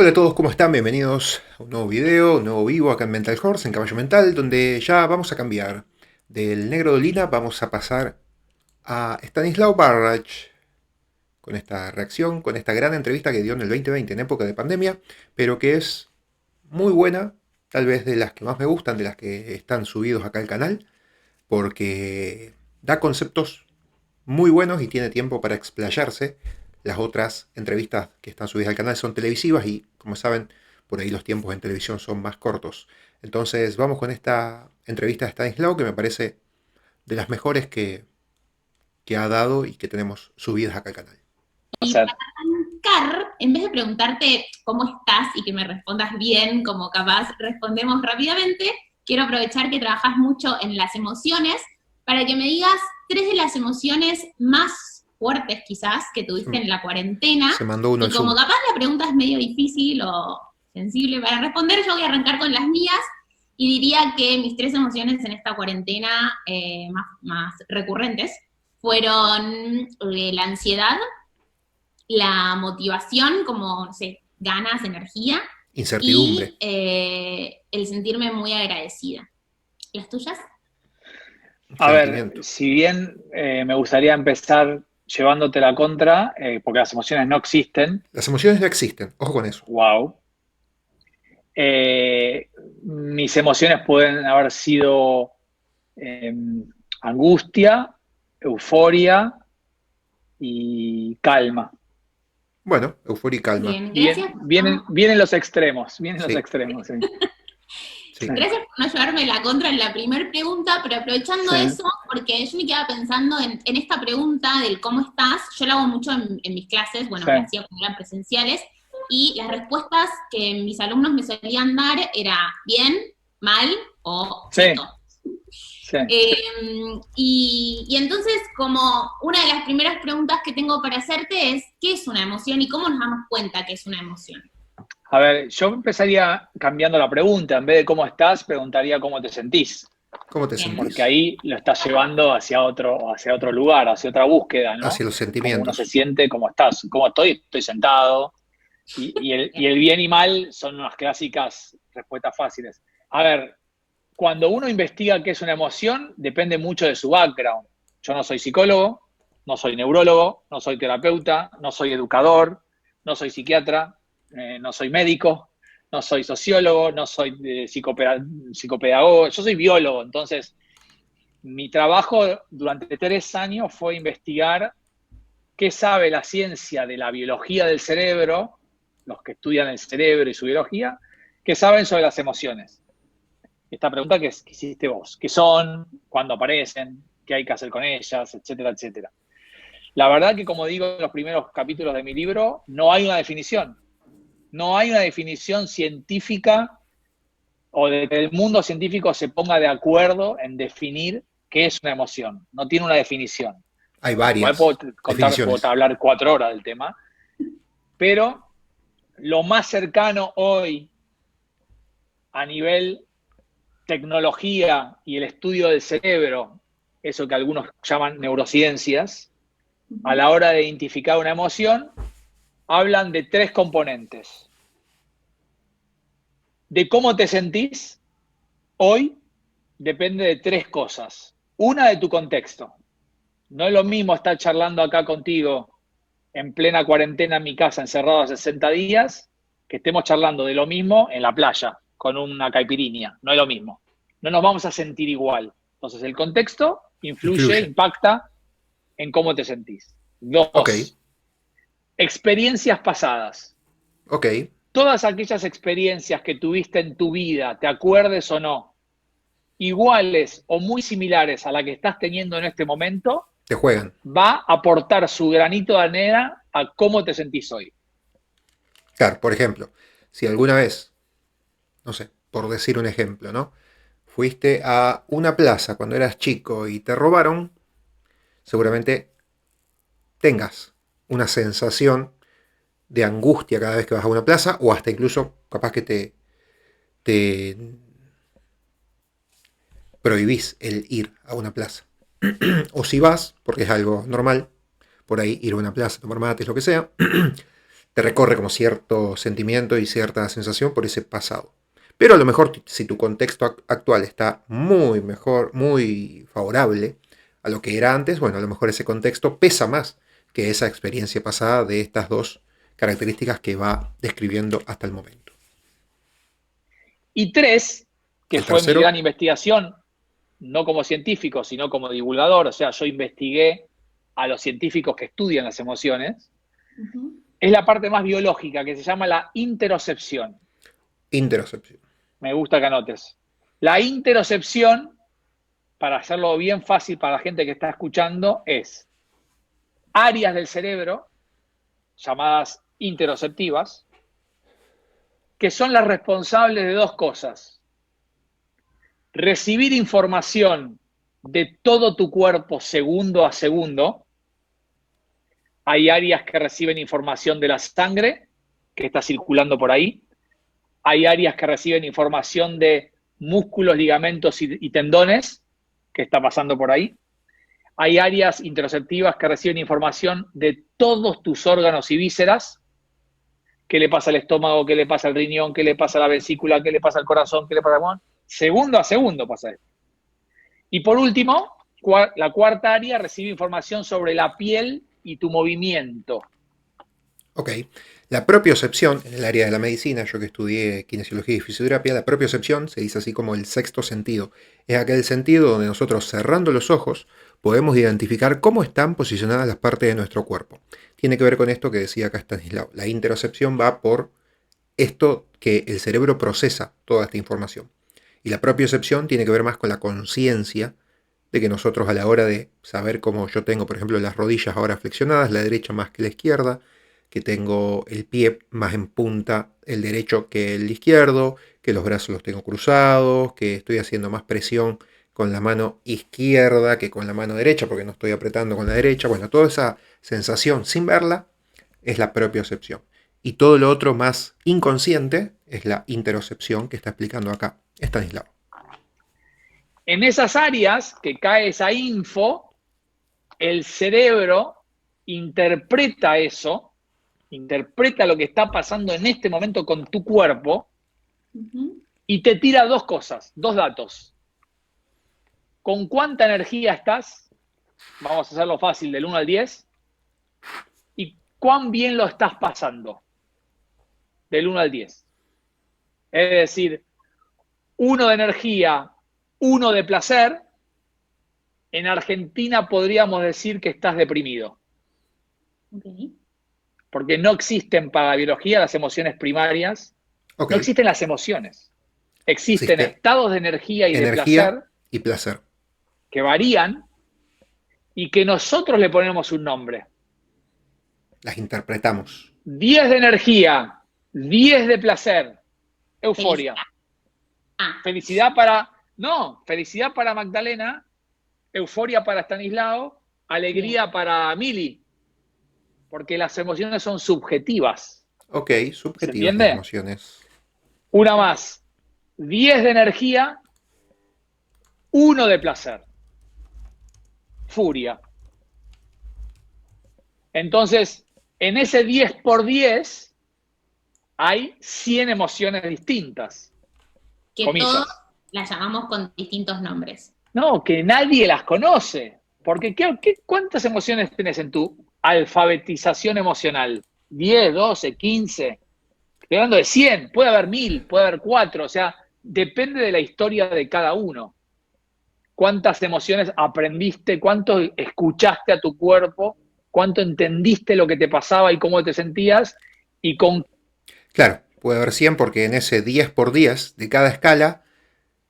Hola a todos, ¿cómo están? Bienvenidos a un nuevo video, un nuevo vivo acá en Mental Horse, en Caballo Mental, donde ya vamos a cambiar del Negro Dolina, vamos a pasar a Stanislaw Barrach, con esta reacción, con esta gran entrevista que dio en el 2020, en época de pandemia, pero que es muy buena, tal vez de las que más me gustan, de las que están subidos acá al canal, porque da conceptos muy buenos y tiene tiempo para explayarse. Las otras entrevistas que están subidas al canal son televisivas y, como saben, por ahí los tiempos en televisión son más cortos. Entonces vamos con esta entrevista de Stanislaw, que me parece de las mejores que ha dado y que tenemos subidas acá al canal. Y para arrancar, en vez de preguntarte cómo estás y que me respondas bien, como capaz respondemos rápidamente, quiero aprovechar que trabajas mucho en las emociones para que me digas tres de las emociones más fuertes quizás que Se, tuviste en la cuarentena. se mandó uno Y al como Zoom. capaz la pregunta es medio difícil o sensible para responder, yo voy a arrancar con las mías y diría que mis tres emociones en esta cuarentena más recurrentes fueron la ansiedad, la motivación, como, no sé, ganas, energía, Incertidumbre. y el sentirme muy agradecida. ¿Las tuyas? A ver, Sentimiento. si bien me gustaría empezar llevándote la contra, porque las emociones no existen, Las emociones no existen, ojo con eso. wow. Eh, Mis emociones pueden haber sido eh, angustia, euforia y calma. Bueno, euforia y calma. Bien, Bien, gracias. vienen los extremos, vienen los Sí, extremos, sí. sí. Gracias por no llevarme la contra en la primera pregunta, pero aprovechando Sí, eso, porque yo me quedaba pensando en esta pregunta del cómo estás, yo la hago mucho en mis clases, bueno, sí, la hacía cuando eran presenciales, y las respuestas que mis alumnos me solían dar era bien, mal o sí, cheto. sí. Y entonces, como una de las primeras preguntas que tengo para hacerte es, ¿qué es una emoción y cómo nos damos cuenta que es una emoción? A ver, yo empezaría cambiando la pregunta. En vez de cómo estás, preguntaría cómo te sentís. ¿Cómo te Bien. Porque sentís? ahí lo estás llevando hacia otro lugar, hacia otra búsqueda, Hacia ¿no? los Como uno se sentimientos. siente, cómo estás, cómo estoy, estoy sentado. Y el bien y mal son unas clásicas respuestas fáciles. A ver, cuando uno investiga qué es una emoción, depende mucho de su background. Yo no soy psicólogo, no soy neurólogo, no soy terapeuta, no soy educador, no soy psiquiatra, no soy médico, no soy sociólogo, no soy psicopedagogo, yo soy biólogo. Entonces, mi trabajo durante 3 años fue investigar qué sabe la ciencia de la biología del cerebro, los que estudian el cerebro y su biología, qué saben sobre las emociones. Esta pregunta que hiciste vos, qué son, cuándo aparecen, qué hay que hacer con ellas, etcétera, etcétera. La verdad que, como digo en los primeros capítulos de mi libro, no hay una definición. No hay una definición científica o de que el mundo científico se ponga de acuerdo en definir qué es una emoción. No tiene una definición. Hay Igual varias puedo definiciones. hablar 4 horas del tema, pero lo más cercano hoy a nivel tecnología y el estudio del cerebro, eso que algunos llaman neurociencias, a la hora de identificar una emoción, hablan de 3 componentes. De cómo te sentís hoy depende de 3 cosas. Una, de tu contexto. No es lo mismo estar charlando acá contigo en plena cuarentena en mi casa, encerrado a 60 días, que estemos charlando de lo mismo en la playa, con una caipirinha. No es lo mismo. No nos vamos a sentir igual. Entonces, el contexto influye, Influye. impacta en cómo te sentís. Ok, Dos, experiencias pasadas. ok. Todas aquellas experiencias que tuviste en tu vida, te acuerdes o no, iguales o muy similares a la que estás teniendo en este momento, Te juegan. va a aportar su granito de arena a cómo te sentís hoy. Claro, por ejemplo, si alguna vez, no sé, por decir un ejemplo, ¿no? Fuiste a una plaza cuando eras chico y te robaron, seguramente tengas una sensación de angustia cada vez que vas a una plaza o hasta incluso capaz que te prohibís el ir a una plaza. O si vas, porque es algo normal, por ahí ir a una plaza, tomar mates, lo que sea, te recorre como cierto sentimiento y cierta sensación por ese pasado. Pero a lo mejor si tu contexto actual está muy mejor, muy favorable a lo que era antes, bueno, a lo mejor ese contexto pesa más que esa experiencia pasada de estas dos características que va describiendo hasta el momento. Y 3, que El fue mi tercero, gran investigación, no como científico, sino como divulgador, o sea, yo investigué a los científicos que estudian las emociones, es la parte más biológica, que se llama la interocepción. interocepción. Me gusta que anotes. La interocepción, para hacerlo bien fácil para la gente que está escuchando, es áreas del cerebro, llamadas interoceptivas, que son las responsables de dos cosas. Recibir información de todo tu cuerpo segundo a segundo. Hay áreas que reciben información de la sangre, que está circulando por ahí. Hay áreas que reciben información de músculos, ligamentos y tendones, que está pasando por ahí. Hay áreas interoceptivas que reciben información de todos tus órganos y vísceras. ¿Qué le pasa al estómago? ¿Qué le pasa al riñón? ¿Qué le pasa a la vesícula? ¿Qué le pasa al corazón? ¿Qué le pasa al pulmón? Segundo a segundo pasa esto. Y por último, la cuarta área recibe información sobre la piel y tu movimiento. Ok. La propiocepción, en el área de la medicina, yo que estudié kinesiología y fisioterapia, la propiocepción se dice así como el sexto sentido. Es aquel sentido donde nosotros, cerrando los ojos, podemos identificar cómo están posicionadas las partes de nuestro cuerpo. Tiene que ver con esto que decía acá Stanislao. La interocepción va por esto que el cerebro procesa toda esta información. Y la propiocepción tiene que ver más con la conciencia de que nosotros a la hora de saber cómo yo tengo, por ejemplo, las rodillas ahora flexionadas, la derecha más que la izquierda, que tengo el pie más en punta, el derecho que el izquierdo, que los brazos los tengo cruzados, que estoy haciendo más presión con la mano izquierda que con la mano derecha, porque no estoy apretando con la derecha. Bueno, toda esa sensación sin verla es la propiocepción. Y todo lo otro más inconsciente es la interocepción que está explicando acá Stanislao. En esas áreas que cae esa info, el cerebro interpreta eso, interpreta lo que está pasando en este momento con tu cuerpo y te tira dos cosas, dos datos. ¿Con cuánta energía estás? Vamos a hacerlo fácil, del 1 al 10. ¿Y cuán bien lo estás pasando? Del 1 al 10. Es decir, 1 de energía, 1 de placer. En Argentina podríamos decir que estás deprimido. Okay. Porque no existen para la biología las emociones primarias. Okay. No existen las emociones. Existen estados de energía y de placer. Y placer. Que varían y que nosotros le ponemos un nombre. Las interpretamos. 10 de energía, 10 de placer, euforia. Felicidad para... No, felicidad para Magdalena, euforia para Stanislao, alegría para Mili. Porque las emociones son subjetivas. Ok, subjetivas las emociones. Una más. 10 de energía, 1 de placer. Furia. Entonces, en ese 10 por 10 hay 100 emociones distintas. Que todos las llamamos con distintos nombres. No, que nadie las conoce. Porque ¿cuántas emociones tienes en tu alfabetización emocional? 10, 12, 15. Estoy hablando de 100. Puede haber 1000, puede haber 4. O sea, depende de la historia de cada uno. ¿Cuántas emociones aprendiste? ¿Cuánto escuchaste a tu cuerpo? ¿Cuánto entendiste lo que te pasaba y cómo te sentías? Y con... Claro, puede haber 100 porque en ese 10 por 10 de cada escala,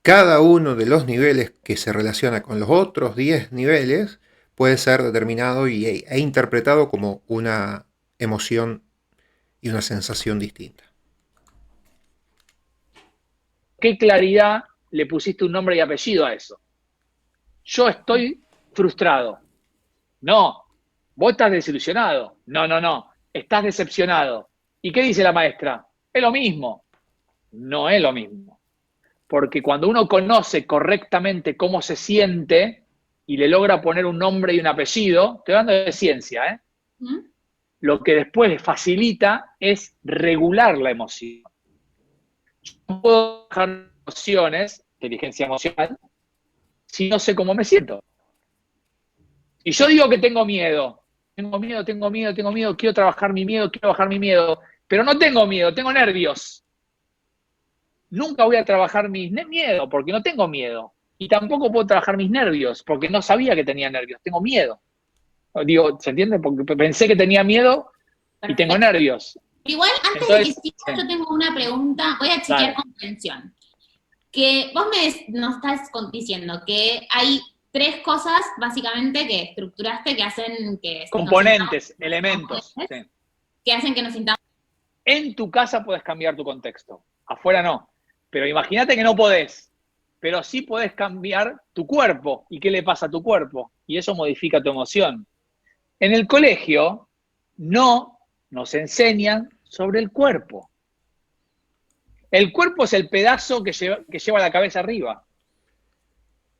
cada uno de los niveles que se relaciona con los otros 10 niveles puede ser determinado e interpretado como una emoción y una sensación distinta. ¿Qué claridad le pusiste un nombre y apellido a eso? Yo estoy frustrado. No. Vos estás desilusionado. No. Estás decepcionado. ¿Y qué dice la maestra? Es lo mismo. No es lo mismo. Porque cuando uno conoce correctamente cómo se siente y le logra poner un nombre y un apellido, estoy hablando de ciencia, lo que después facilita es regular la emoción. Yo no puedo trabajar emociones, inteligencia emocional, si no sé cómo me siento. Y yo digo que tengo miedo, quiero trabajar mi miedo, quiero bajar mi miedo, pero no tengo miedo, tengo nervios. Nunca voy a trabajar mis miedos porque no tengo miedo. Y tampoco puedo trabajar mis nervios porque no sabía que tenía nervios, tengo miedo. Digo, ¿se entiende? Porque pensé que tenía miedo y tengo Perfecto. nervios. Igual, antes de que sigas, yo tengo una pregunta, voy a chequear con atención. Que vos nos estás diciendo que hay 3 cosas, básicamente, que estructuraste que hacen que componentes, elementos. Componentes, que hacen que nos sintamos. En tu casa puedes cambiar tu contexto, afuera no. Pero imagínate que no podés, pero sí podés cambiar tu cuerpo. ¿Y qué le pasa a tu cuerpo? Y eso modifica tu emoción. En el colegio no nos enseñan sobre el cuerpo. El cuerpo es el pedazo que lleva la cabeza arriba.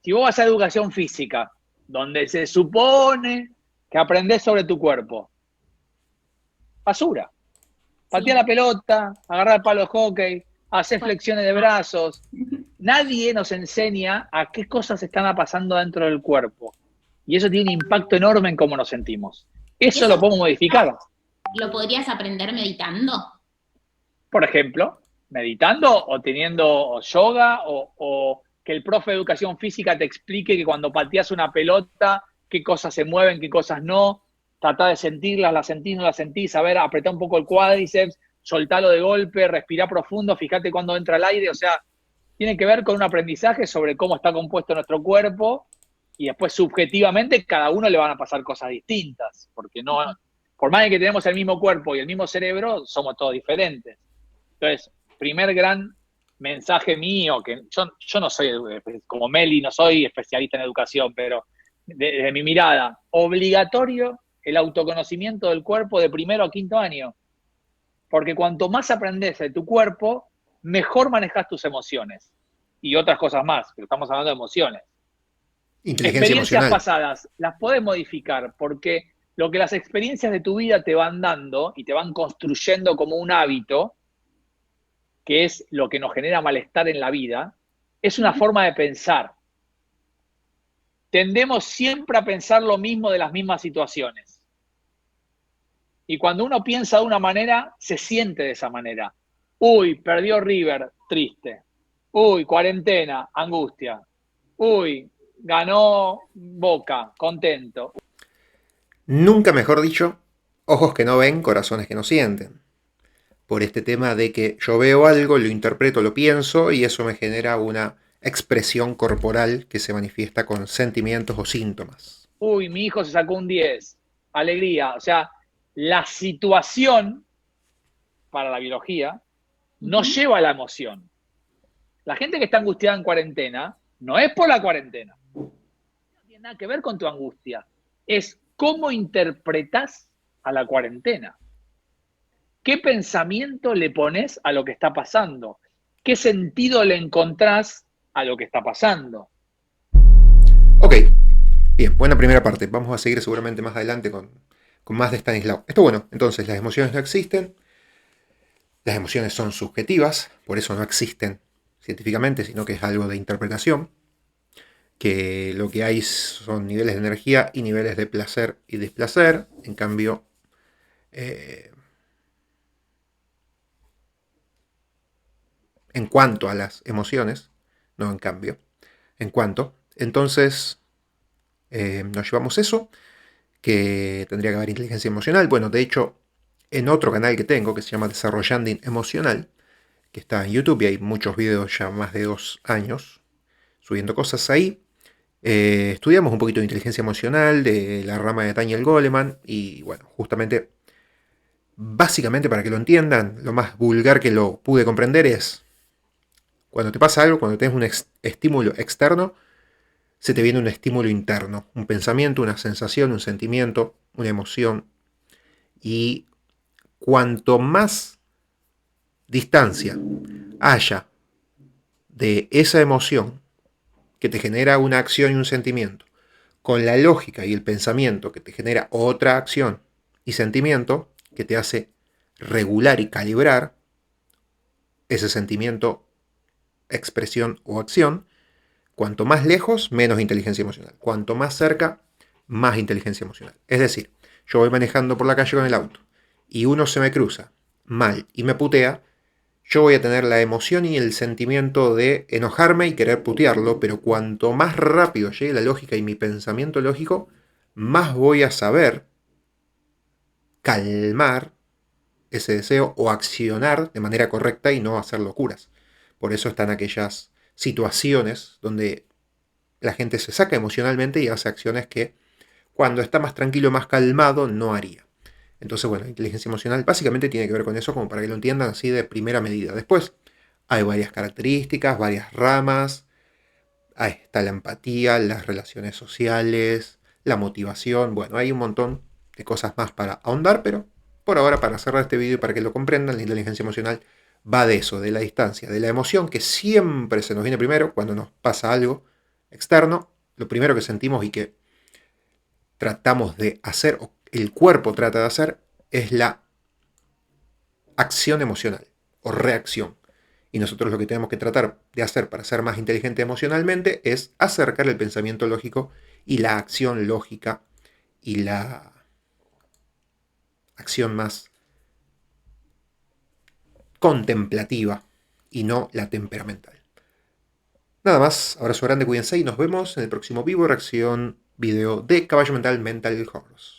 Si vos vas a educación física, donde se supone que aprendés sobre tu cuerpo, basura. Patea la pelota, agarrar el palo de hockey, hacer flexiones de brazos. Nadie nos enseña a qué cosas están pasando dentro del cuerpo. Y eso tiene un impacto enorme en cómo nos sentimos. Eso lo podemos modificar. ¿Lo podrías aprender meditando? Por ejemplo, meditando o teniendo yoga o que el profe de educación física te explique que cuando pateas una pelota, qué cosas se mueven, qué cosas no. Trata de sentirlas, las sentís, no las sentís, a ver, apretá un poco el cuádriceps, soltalo de golpe, respirá profundo, fíjate cuando entra el aire, o sea, tiene que ver con un aprendizaje sobre cómo está compuesto nuestro cuerpo y después subjetivamente cada uno le van a pasar cosas distintas, porque no, por más de que tenemos el mismo cuerpo y el mismo cerebro, somos todos diferentes. Entonces, primer gran mensaje mío, que yo no soy, como Meli, no soy especialista en educación, pero desde mi mirada, obligatorio el autoconocimiento del cuerpo de primero a quinto año. Porque cuanto más aprendes de tu cuerpo, mejor manejas tus emociones. Y otras cosas más, pero estamos hablando de emociones. Inteligencia Experiencias emocional. pasadas, las podés modificar, porque lo que las experiencias de tu vida te van dando y te van construyendo como un hábito, que es lo que nos genera malestar en la vida, es una forma de pensar. Tendemos siempre a pensar lo mismo de las mismas situaciones. Y cuando uno piensa de una manera, se siente de esa manera. Uy, perdió River, triste. Uy, cuarentena, angustia. Uy, ganó Boca, contento. Nunca mejor dicho, ojos que no ven, corazones que no sienten. Por este tema de que yo veo algo, lo interpreto, lo pienso y eso me genera una expresión corporal que se manifiesta con sentimientos o síntomas. Uy, mi hijo se sacó un 10. Alegría. O sea, la situación para la biología nos lleva a la emoción. La gente que está angustiada en cuarentena no es por la cuarentena. No tiene nada que ver con tu angustia. Es cómo interpretas a la cuarentena. ¿Qué pensamiento le pones a lo que está pasando? ¿Qué sentido le encontrás a lo que está pasando? Ok, bien, buena primera parte. Vamos a seguir seguramente más adelante con más de Stanislaw. Esto bueno, entonces las emociones no existen. Las emociones son subjetivas, por eso no existen científicamente, sino que es algo de interpretación. Que lo que hay son niveles de energía y niveles de placer y displacer. En cambio, en cuanto a las emociones, no en cambio, en cuanto, entonces nos llevamos eso, que tendría que haber inteligencia emocional. Bueno, de hecho, en otro canal que tengo, que se llama Desarrollando Emocional, que está en YouTube y hay muchos videos ya más de 2 años subiendo cosas ahí, estudiamos un poquito de inteligencia emocional, de la rama de Daniel Goleman, y bueno, justamente, básicamente para que lo entiendan, lo más vulgar que lo pude comprender es, cuando te pasa algo, cuando tienes un estímulo externo, se te viene un estímulo interno, un pensamiento, una sensación, un sentimiento, una emoción, y cuanto más distancia haya de esa emoción que te genera una acción y un sentimiento, con la lógica y el pensamiento que te genera otra acción y sentimiento, que te hace regular y calibrar ese sentimiento, expresión o acción. Cuanto más lejos, menos inteligencia emocional. Cuanto más cerca, más inteligencia emocional. Es decir, yo voy manejando por la calle con el auto y uno se me cruza mal y me putea, yo voy a tener la emoción y el sentimiento de enojarme y querer putearlo, pero cuanto más rápido llegue la lógica y mi pensamiento lógico, más voy a saber calmar ese deseo o accionar de manera correcta y no hacer locuras. Por eso están aquellas situaciones donde la gente se saca emocionalmente y hace acciones que cuando está más tranquilo, más calmado, no haría. Entonces, bueno, la inteligencia emocional básicamente tiene que ver con eso, como para que lo entiendan así de primera medida. Después hay varias características, varias ramas. Ahí está la empatía, las relaciones sociales, la motivación. Bueno, hay un montón de cosas más para ahondar, pero por ahora, para cerrar este vídeo y para que lo comprendan, la inteligencia emocional va de eso, de la distancia, de la emoción que siempre se nos viene primero cuando nos pasa algo externo, lo primero que sentimos y que tratamos de hacer, o el cuerpo trata de hacer, es la acción emocional o reacción. Y nosotros lo que tenemos que tratar de hacer para ser más inteligente emocionalmente es acercar el pensamiento lógico y la acción lógica y la acción más contemplativa y no la temperamental. Nada más, abrazo grande, cuídense y nos vemos en el próximo vivo reacción video de Caballo Mental Mental Horse.